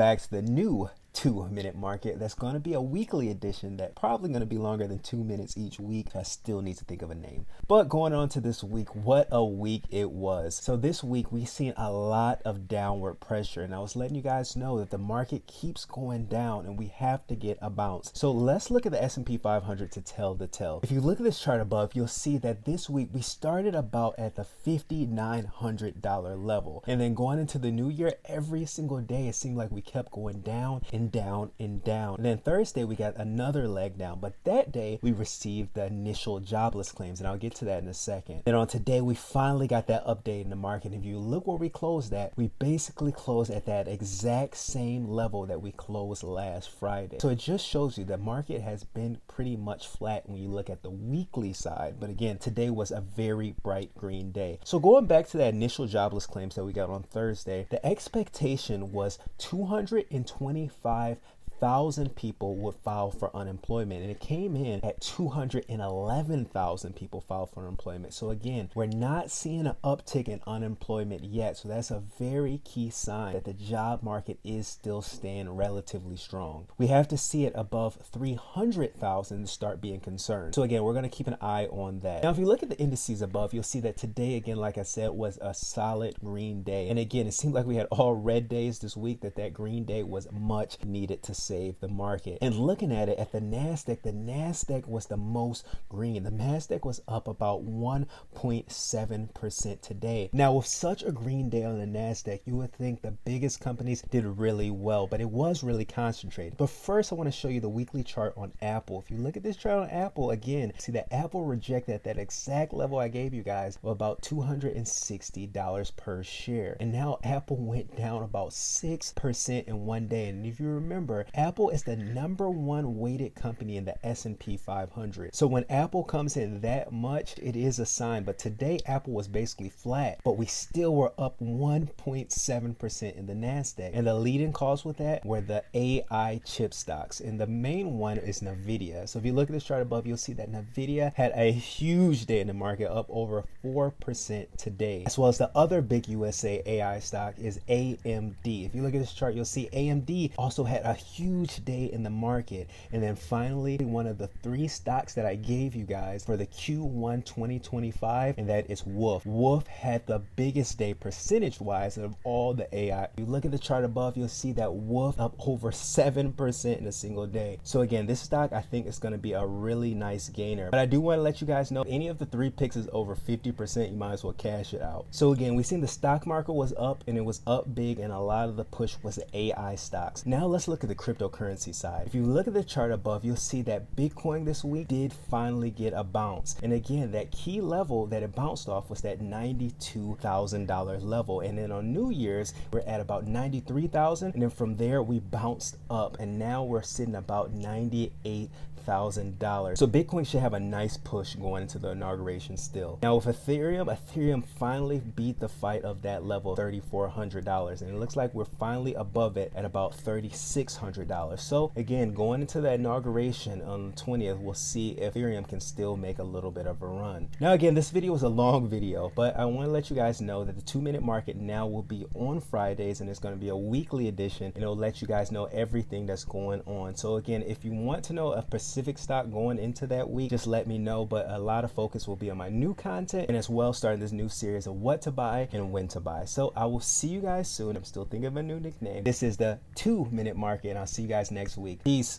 back to the new 2 minute market. That's going to be a weekly edition that probably going to be longer than 2 minutes each week. I still need to think of a name. But going on to this week, what a week it was. So this week we've seen a lot of downward pressure, and I was letting you guys know that the market keeps going down and we have to get a bounce. So let's look at the S&P 500 to tell the tale. If you look at this chart above, you'll see that this week we started about at the $5,900 level, and then going into the new year, every single day it seemed like we kept going down and down and down. And then Thursday we got another leg down, but that day we received the initial jobless claims, and I'll get to that in a second. And on today we finally got that update in the market. If you look where we closed at, we basically closed at that exact same level that we closed last Friday. So it just shows you the market has been pretty much flat when you look at the weekly side. But again, today was a very bright green day. So going back to that initial jobless claims that we got on Thursday, the expectation was 225,000 people would file for unemployment, and it came in at 211,000 people filed for unemployment. So again, we're not seeing an uptick in unemployment yet. So that's a very key sign that the job market is still staying relatively strong. We have to see it above 300,000 to start being concerned. So again, we're going to keep an eye on that. Now, if you look at the indices above, you'll see that today, again, like I said, was a solid green day. And again, it seemed like we had all red days this week, that green day was much needed to save the market. And looking at it at the NASDAQ was the most green. The NASDAQ was up about 1.7% today. Now, with such a green day on the NASDAQ, you would think the biggest companies did really well, but it was really concentrated. But first, I want to show you the weekly chart on Apple. If you look at this chart on Apple, again, see that Apple rejected that exact level I gave you guys of about $260 per share. And now Apple went down about 6% in one day. And if you remember, Apple is the #1 weighted company in the S&P 500. So when Apple comes in that much, it is a sign. But today Apple was basically flat, but we still were up 1.7% in the NASDAQ. And the leading cause with that were the AI chip stocks. And the main one is NVIDIA. So if you look at this chart above, you'll see that NVIDIA had a huge day in the market, up over 4% today. As well as the other big USA AI stock is AMD. If you look at this chart, you'll see AMD also had a huge day in the market. And then finally, one of the 3 stocks that I gave you guys for the Q1 2025, and that is Wolf. Wolf had the biggest day percentage wise of all the AI. If you look at the chart above, you'll see that Wolf up over 7% in a single day. So again, this stock I think is going to be a really nice gainer. But I do want to let you guys know, any of the 3 picks is over 50%, you might as well cash it out. So again, we seen the stock market was up, and it was up big, and a lot of the push was the AI stocks. Now let's look at the cryptocurrency side. If you look at the chart above, you'll see that Bitcoin this week did finally get a bounce. And again, that key level that it bounced off was that $92,000 level. And then on New Year's, we're at about 93,000. And then from there, we bounced up, and now we're sitting about $98,000. So Bitcoin should have a nice push going into the inauguration still. Now with Ethereum finally beat the fight of that level, $3,400, and it looks like we're finally above it at about $3,600. So again, going into the inauguration on the 20th, we'll see if Ethereum can still make a little bit of a run. Now again, this video was a long video, but I want to let you guys know that the 2-minute market now will be on Fridays, and it's going to be a weekly edition, and it'll let you guys know everything that's going on. So again, if you want to know a specific stock going into that week, just let me know. But a lot of focus will be on my new content, and as well starting this new series of what to buy and when to buy. So I will see you guys soon. I'm still thinking of a new nickname. This is the 2-minute market, and I'll see you guys next week. Peace.